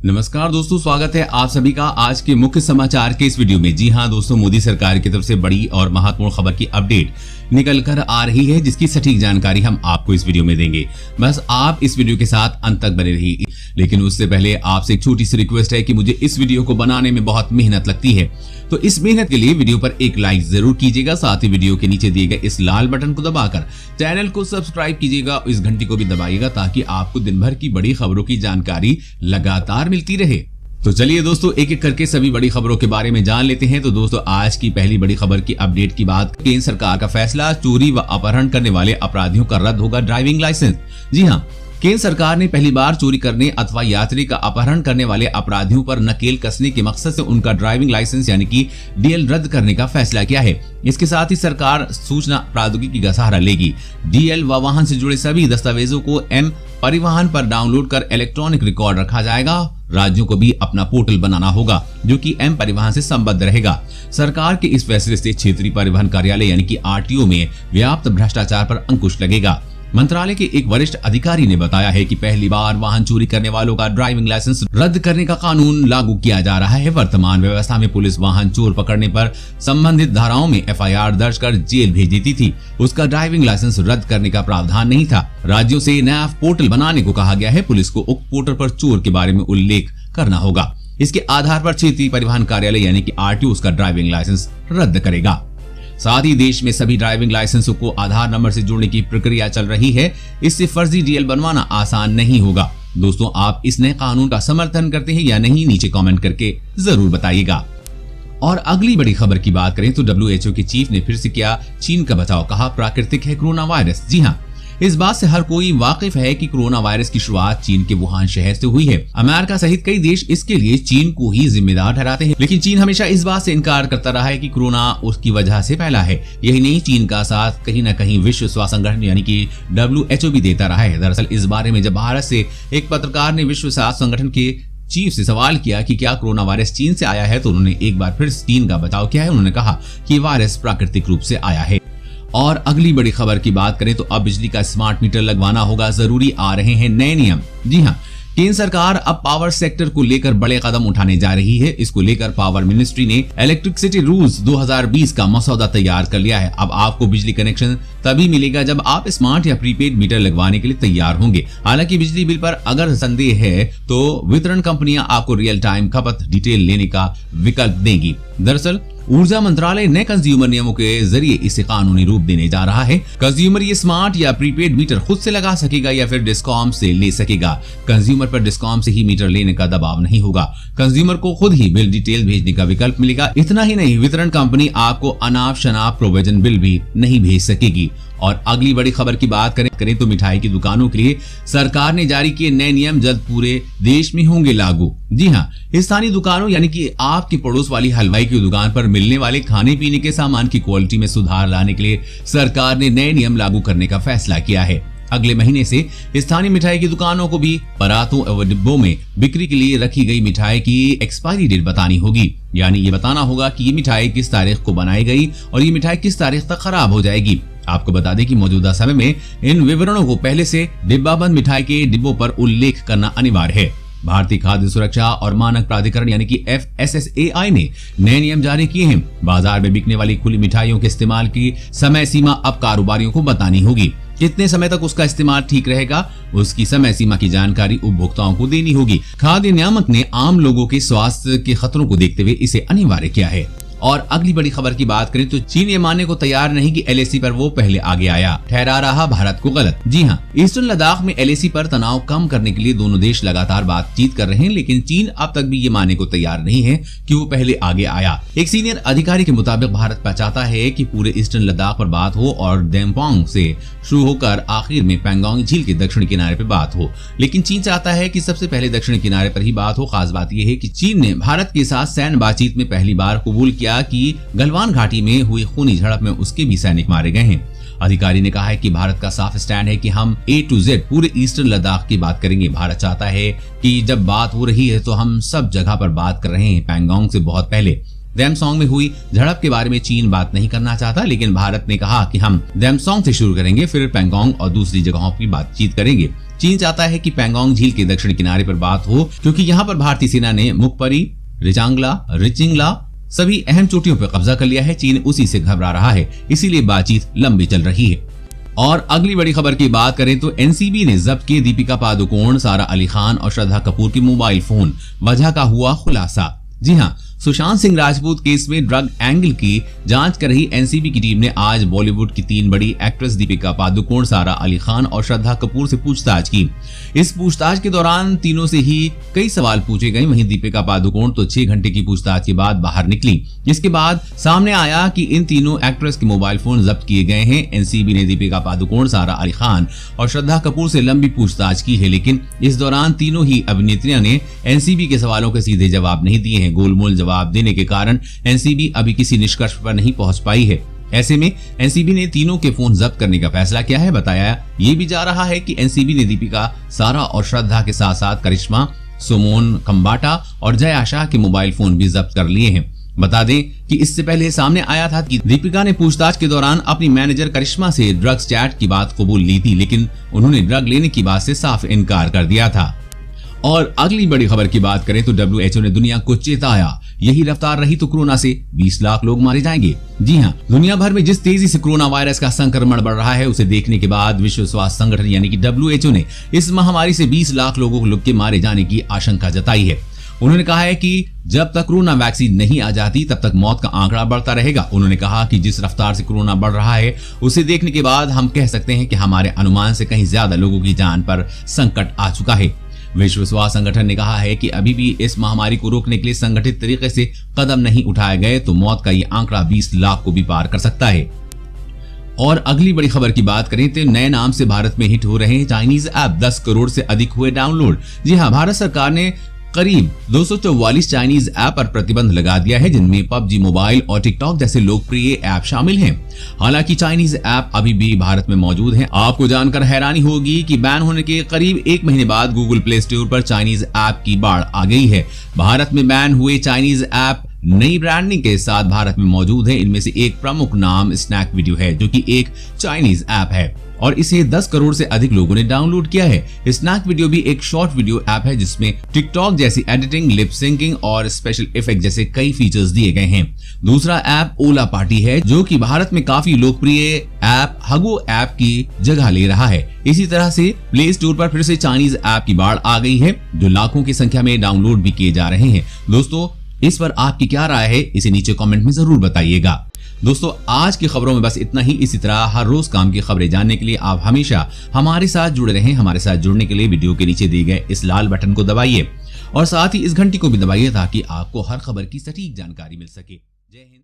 नमस्कार दोस्तों, स्वागत है आप सभी का आज के मुख्य समाचार के इस वीडियो में। जी हां दोस्तों, मोदी सरकार की तरफ से बड़ी और महत्वपूर्ण खबर की अपडेट निकल कर आ रही है, जिसकी सटीक जानकारी हम आपको इस वीडियो में देंगे। बस आप इस वीडियो के साथ अंत तक बने रहिए। लेकिन उससे पहले आपसे एक छोटी सी रिक्वेस्ट है कि मुझे इस वीडियो को बनाने में बहुत मेहनत लगती है, तो इस मेहनत के लिए वीडियो पर एक लाइक जरूर कीजिएगा। साथ ही वीडियो के नीचे दिए गए इस लाल बटन को दबाकर चैनल को सब्सक्राइब कीजिएगा, इस घंटी को भी दबाइएगा ताकि आपको दिन भर की बड़ी खबरों की जानकारी लगातार मिलती रहे। तो चलिए दोस्तों, एक एक करके सभी बड़ी खबरों के बारे में जान लेते हैं। तो दोस्तों, आज की पहली बड़ी खबर की अपडेट की बात, केंद्र सरकार का फैसला, चोरी व अपहरण करने वाले अपराधियों का रद्द होगा ड्राइविंग लाइसेंस। जी हां, केंद्र सरकार ने पहली बार चोरी करने अथवा यात्री का अपहरण करने वाले अपराधियों पर नकेल कसने के मकसद से उनका ड्राइविंग लाइसेंस यानी कि डीएल रद्द करने का फैसला किया है। इसके साथ ही सरकार सूचना प्रौद्योगिकी का सहारा लेगी। डीएल व वाहन से जुड़े सभी दस्तावेजों को एम परिवहन पर डाउनलोड कर इलेक्ट्रॉनिक रिकॉर्ड रखा जाएगा। राज्यों को भी अपना पोर्टल बनाना होगा जो कि एम परिवहन से संबद्ध रहेगा। सरकार के इस फैसले से क्षेत्रीय परिवहन कार्यालय यानी कि आरटीओ में व्याप्त भ्रष्टाचार पर अंकुश लगेगा। मंत्रालय के एक वरिष्ठ अधिकारी ने बताया है कि पहली बार वाहन चोरी करने वालों का ड्राइविंग लाइसेंस रद्द करने का कानून लागू किया जा रहा है। वर्तमान व्यवस्था में पुलिस वाहन चोर पकड़ने पर संबंधित धाराओं में एफआईआर दर्ज कर जेल भेज देती थी। उसका ड्राइविंग लाइसेंस रद्द करने का प्रावधान नहीं था। राज्यों से नया पोर्टल बनाने को कहा गया है। पुलिस को उक्त पोर्टल पर चोर के बारे में उल्लेख करना होगा। इसके आधार पर क्षेत्रीय परिवहन कार्यालय यानी कि आरटीओ उसका ड्राइविंग लाइसेंस रद्द करेगा। साथ ही देश में सभी ड्राइविंग लाइसेंसों को आधार नंबर से जोड़ने की प्रक्रिया चल रही है। इससे फर्जी डीएल बनवाना आसान नहीं होगा। दोस्तों, आप इस नए कानून का समर्थन करते हैं या नहीं, नीचे कमेंट करके जरूर बताइएगा। और अगली बड़ी खबर की बात करें तो WHO के चीफ ने फिर से किया चीन का बचाव, कहा प्राकृतिक है कोरोना वायरस। जी हाँ, इस बात से हर कोई वाकिफ है कि कोरोना वायरस की शुरुआत चीन के वुहान शहर से हुई है। अमेरिका सहित कई देश इसके लिए चीन को ही जिम्मेदार ठहराते हैं, लेकिन चीन हमेशा इस बात से इनकार करता रहा है कि कोरोना उसकी वजह से फैला है। यही नहीं, चीन का साथ कहीं न कहीं विश्व स्वास्थ्य संगठन यानी कि WHO भी देता रहा है। दरअसल इस बारे में जब भारत से एक पत्रकार ने विश्व स्वास्थ्य संगठन के चीफ से सवाल किया कि क्या कोरोना वायरस चीन से आया है, तो उन्होंने एक बार फिर चीन का बचाव किया है। उन्होंने कहा कि वायरस प्राकृतिक रूप से आया है। और अगली बड़ी खबर की बात करें तो अब बिजली का स्मार्ट मीटर लगवाना होगा जरूरी, आ रहे हैं नए नियम। जी हाँ, केंद्र सरकार अब पावर सेक्टर को लेकर बड़े कदम उठाने जा रही है। इसको लेकर पावर मिनिस्ट्री ने इलेक्ट्रिसिटी रूल्स 2020 का मसौदा तैयार कर लिया है। अब आपको बिजली कनेक्शन तभी मिलेगा जब आप स्मार्ट या प्रीपेड मीटर लगवाने के लिए तैयार होंगे। हालांकि बिजली बिल पर अगर संदेह है तो वितरण कंपनियां आपको रियल टाइम खपत डिटेल लेने का विकल्प देंगी। दरअसल ऊर्जा मंत्रालय नए कंज्यूमर नियमों के जरिए इसे कानूनी रूप देने जा रहा है। कंज्यूमर ये स्मार्ट या प्रीपेड मीटर खुद से लगा सकेगा या फिर डिस्कॉम से ले सकेगा। कंज्यूमर पर डिस्कॉम से ही मीटर लेने का दबाव नहीं होगा। कंज्यूमर को खुद ही बिल डिटेल भेजने का विकल्प मिलेगा। इतना ही नहीं, वितरण कंपनी आपको अनाप शनाप प्रोविजन बिल भी नहीं भेज सकेगी। और अगली बड़ी खबर की बात करें तो मिठाई की दुकानों के लिए सरकार ने जारी किए नए नियम जल्द पूरे देश में होंगे लागू। जी हाँ, स्थानीय दुकानों यानी कि आपके पड़ोस वाली हलवाई की दुकान पर मिलने वाले खाने पीने के सामान की क्वालिटी में सुधार लाने के लिए सरकार ने नए नियम लागू करने का फैसला किया है। अगले महीने से स्थानीय मिठाई की दुकानों को भी परातों एवं डिब्बों में बिक्री के लिए रखी गई मिठाई की एक्सपायरी डेट बतानी होगी। यानी ये बताना होगा कि ये मिठाई किस तारीख को बनाई गई और ये मिठाई किस तारीख तक खराब हो जाएगी। आपको बता दें कि मौजूदा समय में इन विवरणों को पहले से डिब्बाबंद मिठाई के डिब्बों पर उल्लेख करना अनिवार्य है। भारतीय खाद्य सुरक्षा और मानक प्राधिकरण यानी कि FSSAI ने नए नियम जारी किए हैं। बाजार में बिकने वाली खुली मिठाइयों के इस्तेमाल की समय सीमा अब कारोबारियों को बतानी होगी। कितने समय तक उसका इस्तेमाल ठीक रहेगा, उसकी समय सीमा की जानकारी उपभोक्ताओं को देनी होगी। खाद्य नियामक ने आम लोगों के स्वास्थ्य के खतरों को देखते हुए इसे अनिवार्य किया है। और अगली बड़ी खबर की बात करें तो चीन ये मानने को तैयार नहीं कि LAC पर वो पहले आगे आया, ठहरा रहा भारत को गलत। जी हाँ, ईस्टर्न लद्दाख में LAC पर तनाव कम करने के लिए दोनों देश लगातार बातचीत कर रहे हैं, लेकिन चीन अब तक भी ये मानने को तैयार नहीं है कि वो पहले आगे आया। एक सीनियर अधिकारी के मुताबिक भारत चाहता है कि पूरे ईस्टर्न लद्दाख पर बात हो और देमपोंग से शुरू होकर आखिर में पैंगोंग झील के दक्षिणी किनारे पर बात हो, लेकिन चीन चाहता है कि सबसे पहले दक्षिणी किनारे पर ही बात हो। खास बात यह है कि चीन ने भारत के साथ सैन्य बातचीत में पहली बार कबूल किया कि गलवान घाटी में हुई खूनी झड़प में उसके भी सैनिक मारे गए हैं। अधिकारी ने कहा है कि भारत का साफ स्टैंड है कि हम A to Z पूरे ईस्टर्न लद्दाख की बात करेंगे। भारत चाहता है कि जब बात हो रही है तो हम सब जगह पर बात कर रहे हैं, पैंगोंग से बहुत पहले। दैमसोंग में हुई झड़प के बारे में चीन बात नहीं करना चाहता, लेकिन भारत ने कहा कि हम दैमसोंग से शुरू करेंगे, फिर पैंगोंग और दूसरी जगहों की बातचीत करेंगे। चीन चाहता है कि पैंगोंग झील के दक्षिण किनारे पर बात हो, क्योंकि यहाँ पर भारतीय सेना ने मुकपरी, रिचिंगला सभी अहम चोटियों पर कब्जा कर लिया है। चीन उसी से घबरा रहा है, इसीलिए बातचीत लंबी चल रही है। और अगली बड़ी खबर की बात करें तो एनसीबी ने जब्त किए दीपिका पादुकोण, सारा अली खान और श्रद्धा कपूर के मोबाइल फोन, वजह का हुआ खुलासा। जी हाँ, सुशांत सिंह राजपूत केस में ड्रग एंगल की जांच कर रही एनसीबी की टीम ने आज बॉलीवुड की 3 बड़ी एक्ट्रेस दीपिका पादुकोण, सारा अली खान और श्रद्धा कपूर से पूछताछ की। इस पूछताछ के दौरान तीनों से ही कई सवाल पूछे गए। वहीं दीपिका पादुकोण तो 6 घंटे की पूछताछ के बाद बाहर निकली। इसके बाद सामने आया कि इन तीनों एक्ट्रेस के मोबाइल फोन जब्त किए गए हैं। एनसीबी ने दीपिका पादुकोण, सारा अली खान और श्रद्धा कपूर से लंबी पूछताछ की है, लेकिन इस दौरान तीनों ही अभिनेत्रियों ने एनसीबी के सवालों के सीधे जवाब नहीं दिए हैं। गोलमोल जवाब देने के कारण एनसीबी अभी किसी निष्कर्ष पर नहीं पहुंच पाई है। ऐसे में एनसीबी ने तीनों के फोन जब्त करने का फैसला किया है। बताया ये भी जा रहा है कि एनसीबी ने दीपिका, सारा और श्रद्धा के साथ साथ करिश्मा, सुमोन खंबाटा और जया शाह के मोबाइल फोन भी जब्त कर लिए हैं। बता दें कि इससे पहले सामने आया था कि दीपिका ने पूछताछ के दौरान अपनी मैनेजर करिश्मा से ड्रग्स चैट की बात कबूल ली थी, लेकिन उन्होंने ड्रग लेने की बात से साफ इनकार कर दिया था। और अगली बड़ी खबर की बात करें तो WHO ने दुनिया को चेताया, यही रफ्तार रही तो कोरोना से 20 लाख लोग मारे जाएंगे। जी हां, दुनिया भर में जिस तेजी से कोरोना वायरस का संक्रमण बढ़ रहा है, उसे देखने के बाद विश्व स्वास्थ्य संगठन यानी कि WHO ने इस महामारी से 20 लाख लोगों के मारे जाने की आशंका जताई है। उन्होंने कहा है कि जब तक कोरोना वैक्सीन नहीं आ जाती तब तक मौत का आंकड़ा बढ़ता रहेगा। उन्होंने कहा कि जिस रफ्तार से कोरोना बढ़ रहा है, उसे देखने के बाद हम कह सकते हैं कि हमारे अनुमान से कहीं ज्यादा लोगों की जान पर संकट आ चुका है। विश्व स्वास्थ्य संगठन ने कहा है कि अभी भी इस महामारी को रोकने के लिए संगठित तरीके से कदम नहीं उठाए गए तो मौत का ये आंकड़ा 20 लाख को भी पार कर सकता है। और अगली बड़ी खबर की बात करें तो नए नाम से भारत में हिट हो रहे हैं चाइनीज ऐप, 10 करोड़ से अधिक हुए डाउनलोड। जी हाँ, भारत सरकार ने करीब 244 चाइनीज ऐप पर प्रतिबंध लगा दिया है, जिनमें पबजी मोबाइल और टिकटॉक जैसे लोकप्रिय ऐप शामिल हैं। हालांकि चाइनीज ऐप अभी भी भारत में मौजूद हैं। आपको जानकर हैरानी होगी कि बैन होने के करीब 1 महीने बाद गूगल प्ले स्टोर पर चाइनीज ऐप की बाढ़ आ गई है। भारत में बैन हुए चाइनीज ऐप नई ब्रांडिंग के साथ भारत में मौजूद है। इनमें से एक प्रमुख नाम स्नैक वीडियो है, जो कि एक चाइनीज ऐप है और इसे 10 करोड़ से अधिक लोगों ने डाउनलोड किया है। स्नैक वीडियो भी एक शॉर्ट वीडियो ऐप है जिसमें टिकटॉक जैसी एडिटिंग, लिप सिंकिंग और स्पेशल इफेक्ट जैसे कई फीचर्स दिए गए हैं। दूसरा ऐप ओला पार्टी है, जो कि भारत में काफी लोकप्रिय ऐप हगो ऐप की जगह ले रहा है। इसी तरह से प्ले स्टोर पर फिर से चाइनीज ऐप की बाढ़ आ गई है, जो लाखों की संख्या में डाउनलोड भी किए जा रहे हैं। दोस्तों, इस पर आपकी क्या राय है, इसे नीचे कमेंट में जरूर बताइएगा। दोस्तों, आज की खबरों में बस इतना ही। इसी तरह हर रोज काम की खबरें जानने के लिए आप हमेशा हमारे साथ जुड़े रहें। हमारे साथ जुड़ने के लिए वीडियो के नीचे दिए गए इस लाल बटन को दबाइए और साथ ही इस घंटी को भी दबाइए, ताकि आपको हर खबर की सटीक जानकारी मिल सके। जय हिंद।